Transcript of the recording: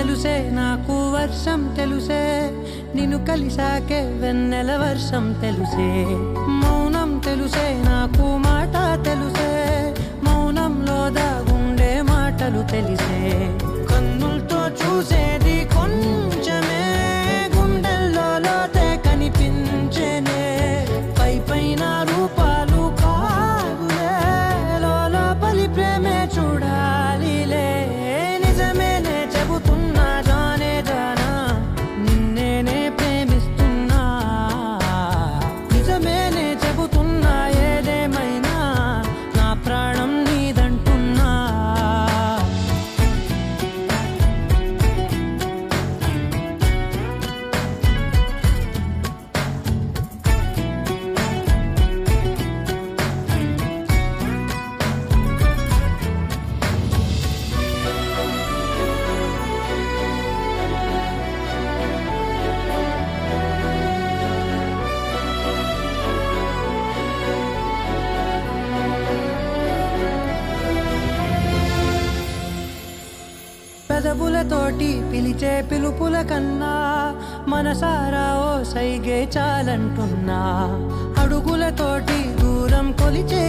తెలుసే నాకు వర్షం తెలుసే నిన్ను కలిసాకే వెన్నెల వర్షం తెలుసే మౌనం తెలుసే నాకు మాట తెలుసే మౌనంలో దాగుండే మాటలు తెలిసే కన్నులతో చూసేది కొంచెమే గుండెల్లో లోతే కనిపించేనే పై పైన రూపాలు కాదులే లోపలి ప్రేమే చూడాలిలే నిజమేనే చెబుతున్నా జానే జానా నిన్నేనే ప్రేమిస్తున్నా నిజమేనే చెబుతున్నా ఏదేమైనా నా ప్రాణం నీదంటున్నా పెదవులతోటి పిలిచే పిలుపుల కన్నా మనసారా ఓ సైగే చాలంటున్నా అడుగులతోటి దూరం కొలిచే